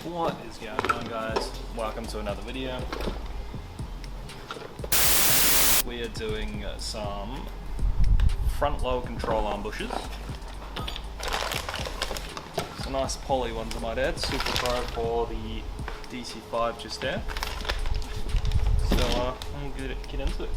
What is going on, guys? Welcome to another video. We are doing some front load control arm bushes. It's a nice poly ones, I might add. SuperPro for the DC5 just there. So I'm gonna get into it.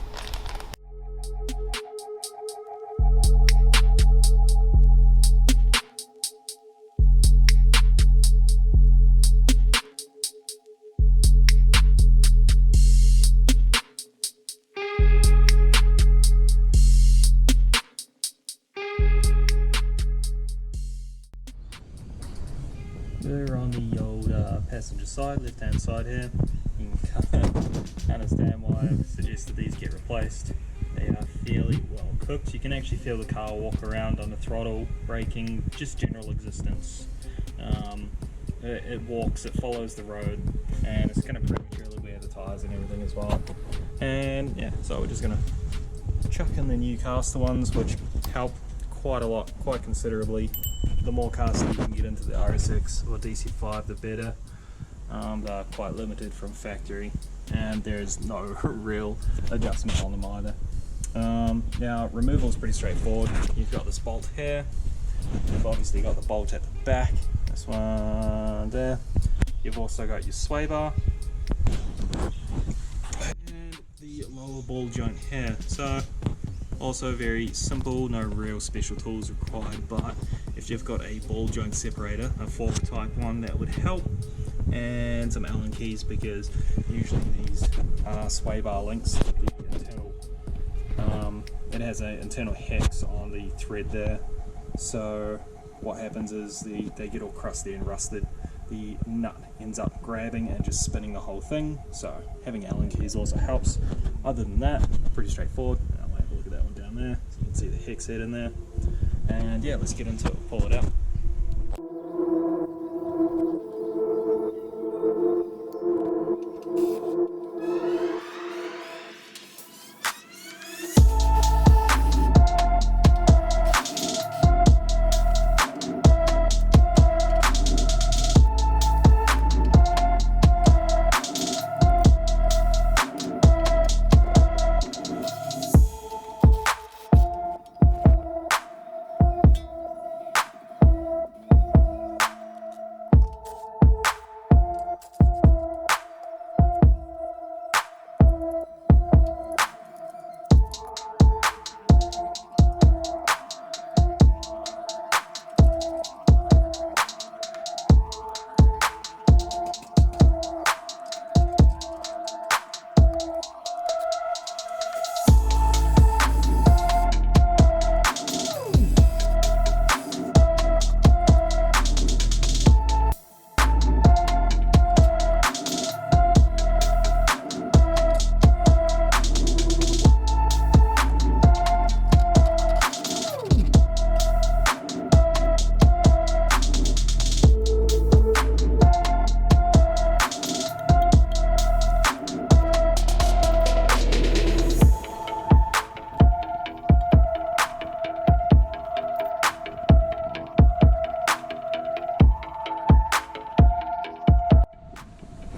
We're on the old passenger side, left hand side here. You can understand why I've suggested these get replaced. They are fairly well cooked. You can actually feel the car walk around on the throttle, braking, just general existence. It walks, it follows the road, and it's going to prematurely wear the tyres and everything as well. And yeah, so we're just going to chuck in the new caster ones, which help quite a lot, quite considerably. The more caster you can get into the RSX or DC5, the better. They're quite limited from factory, and there's no real adjustment on them either. Now, removal is pretty straightforward. You've got this bolt here. You've obviously got the bolt at the back. This one there. You've also got your sway bar and the lower ball joint here. So, also very simple, no real special tools required, but if you've got a ball joint separator, a fork type one, that would help, and some Allen keys, because usually these sway bar links, the internal, it has an internal hex on the thread there, so what happens is they get all crusty and rusted. The nut ends up grabbing and just spinning the whole thing, so having Allen keys also helps. Other than that, pretty straightforward. I'll have a look at that one down there, so you can see the hex head in there. And yeah, let's get into it, pull it out.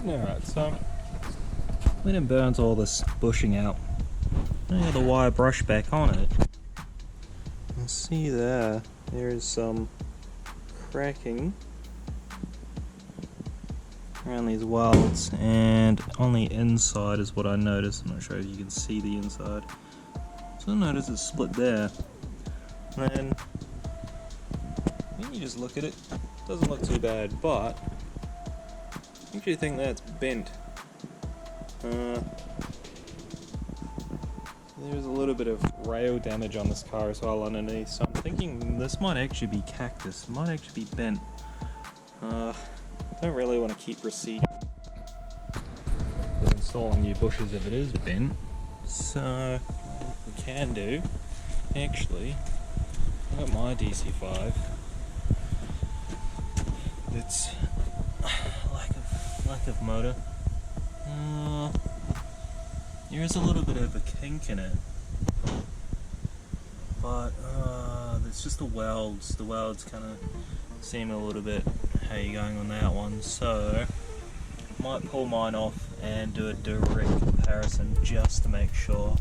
Alright, so when it burns all this bushing out, I have the wire brush back on it. You see there is some cracking around these welds, and on the inside is what I noticed. I'm not sure if you can see the inside. So I noticed it's split there, and when you just look at it, it doesn't look too bad, but I actually think that's bent. There's a little bit of rail damage on this car as well underneath, so I'm thinking this might actually be cactus, it might actually be bent. Don't really want to keep proceeding with installing new bushes if it is bent, so what we can do, actually, I've got my DC5, it's lack of motor. There is a little bit of a kink in it, but it's just the welds. The welds kind of seem a little bit how you're going on that one. So might pull mine off and do a direct comparison just to make sure.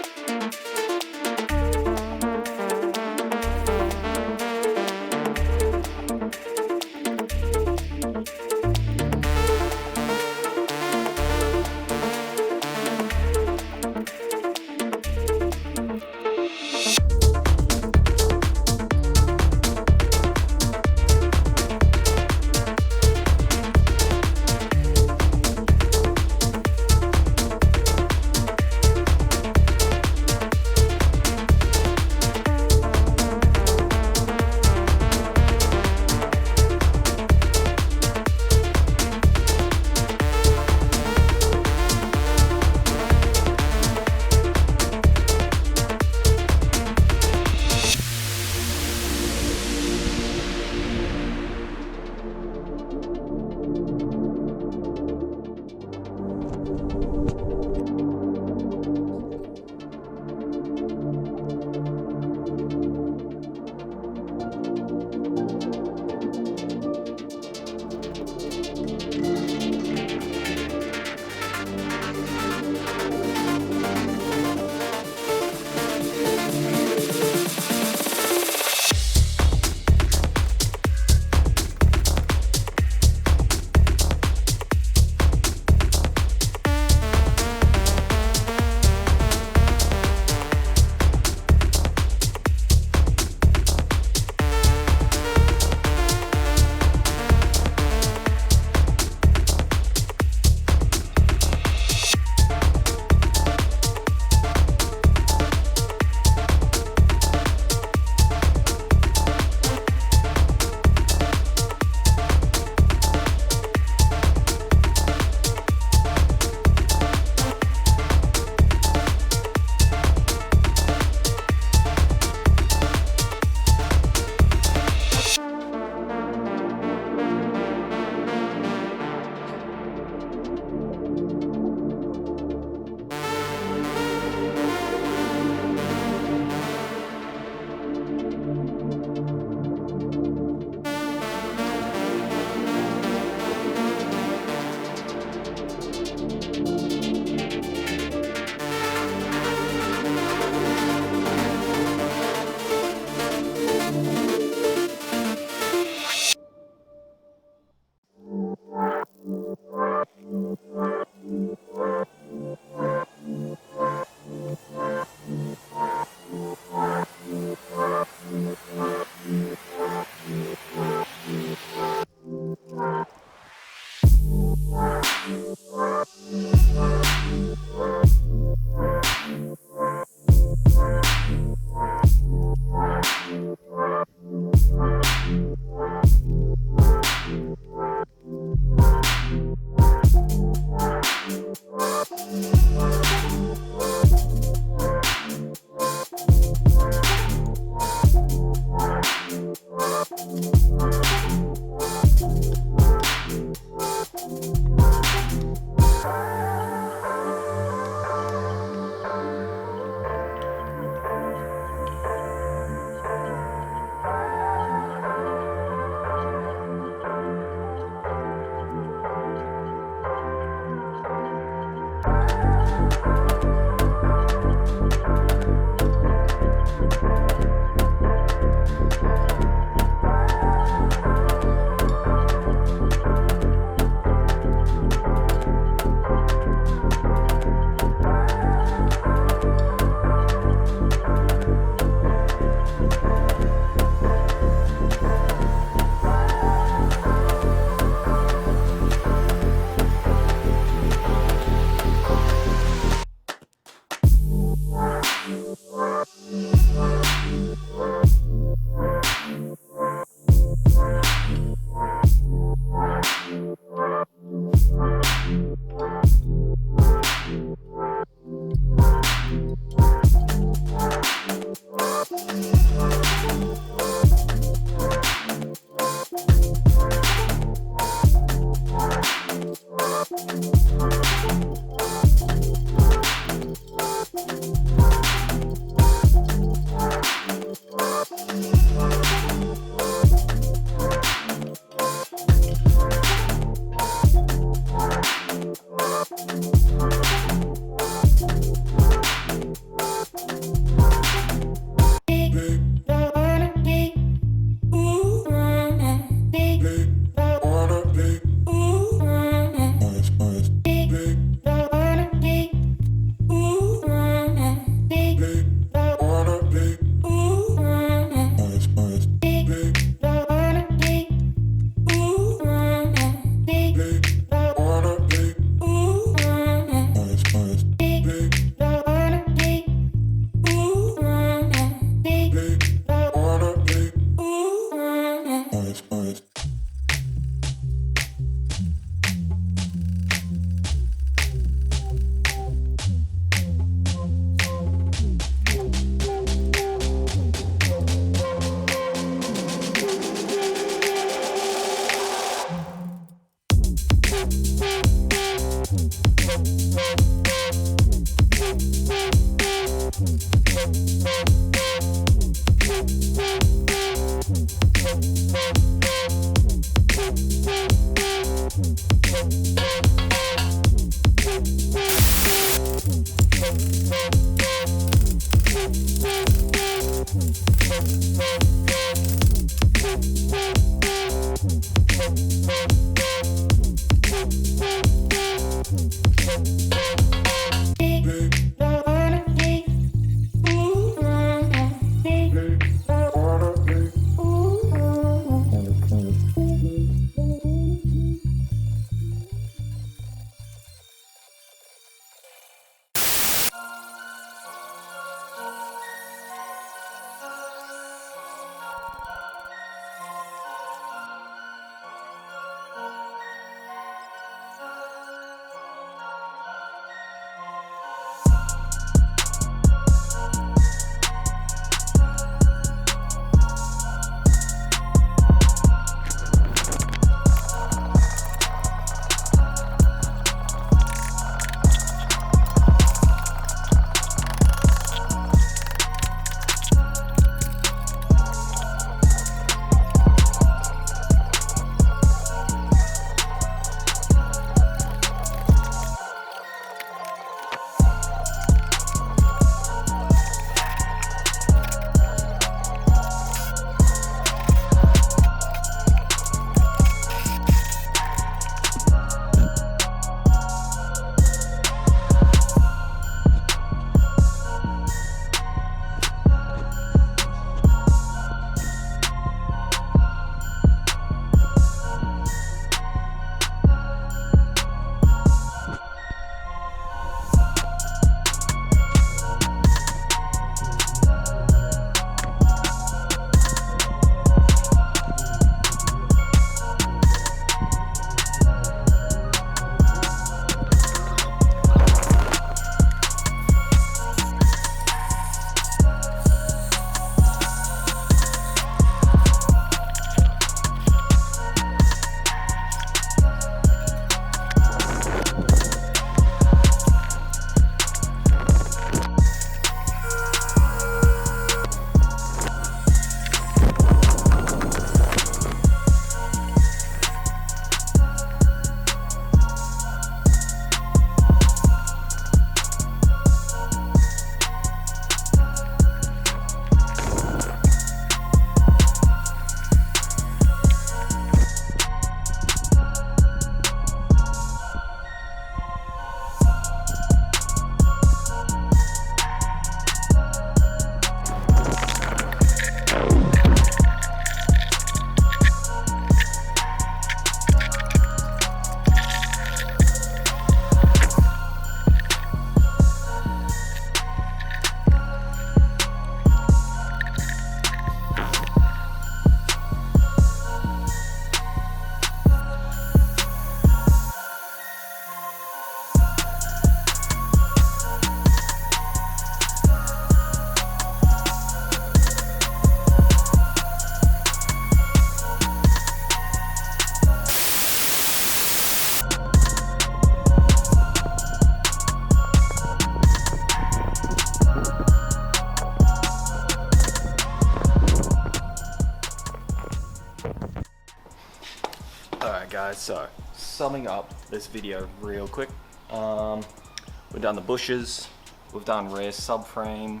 guys, so summing up this video real quick, we've done the bushes, we've done rear subframe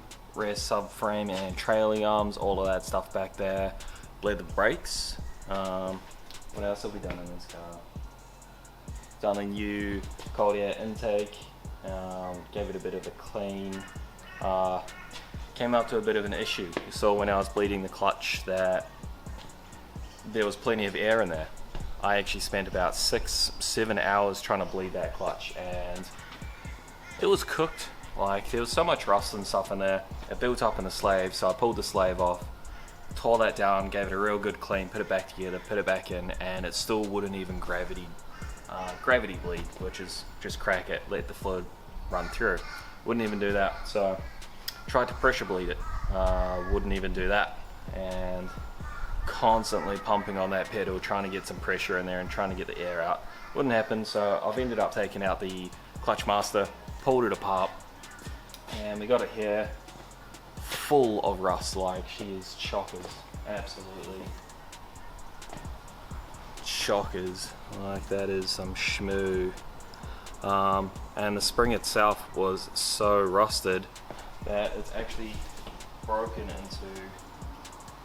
and trailing arms, all of that stuff back there, bled the brakes. What else have we done in this car? Done a new cold air intake, gave it a bit of a clean. Came up to a bit of an issue. You saw when I was bleeding the clutch that there was plenty of air in there. I actually spent about 6-7 hours trying to bleed that clutch, and it was cooked. Like, there was so much rust and stuff in there. It built up in the slave, so I pulled the slave off, tore that down, gave it a real good clean, put it back together, put it back in, and it still wouldn't even gravity bleed, which is just crack it, let the fluid run through. Wouldn't even do that. So tried to pressure bleed it, wouldn't even do that, and constantly pumping on that pedal, trying to get some pressure in there and trying to get the air out. Wouldn't happen, so I've ended up taking out the clutch master, pulled it apart, and we got it here full of rust. Like, she is chockers, absolutely chockers. Like, that is some schmoo. And the spring itself was so rusted that it's actually broken into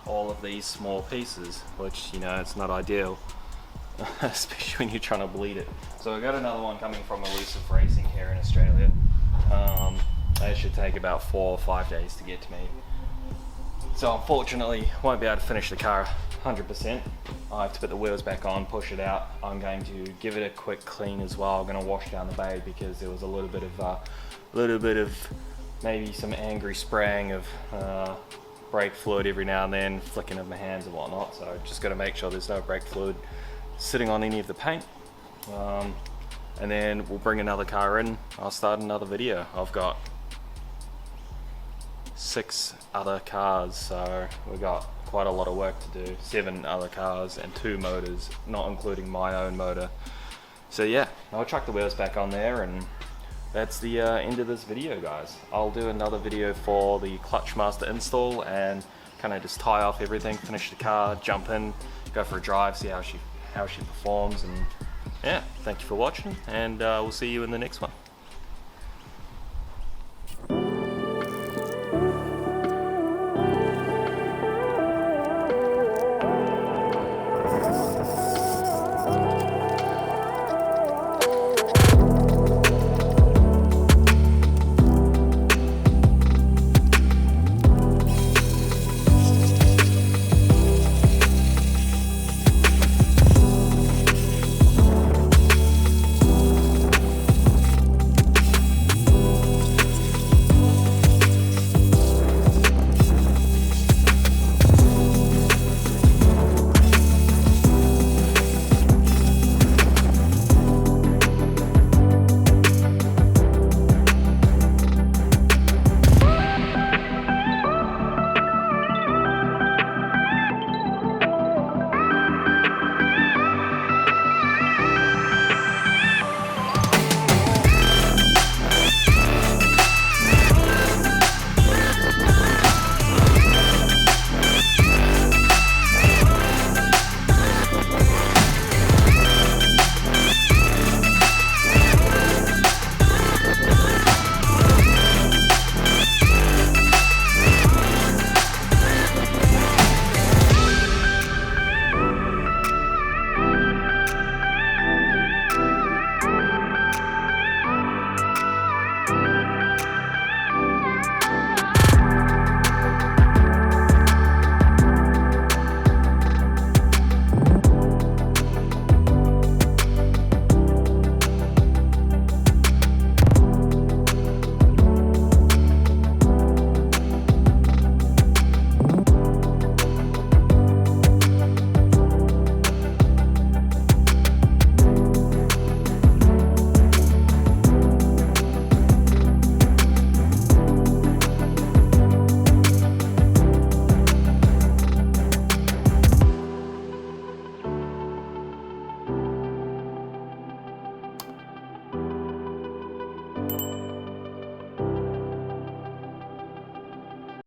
all of these small pieces, which, you know, it's not ideal, especially when you're trying to bleed it. So I got another one coming from Elusive Racing here in Australia. It should take about 4 or 5 days to get to me. So unfortunately, won't be able to finish the car 100%. I have to put the wheels back on, push it out. I'm going to give it a quick clean as well. I'm going to wash down the bay because there was a little bit of maybe some angry spraying of brake fluid every now and then, flicking of my hands and whatnot. So just got to make sure there's no brake fluid sitting on any of the paint. And then we'll bring another car in. I'll start another video. I've got 6 other cars, so we've got quite a lot of work to do. 7 other cars and 2 motors, not including my own motor. So yeah, I'll chuck the wheels back on there, and that's the end of this video, guys. I'll do another video for the clutch master install and kind of just tie off everything, finish the car, jump in, go for a drive, see how she performs. And yeah, thank you for watching, and we'll see you in the next one.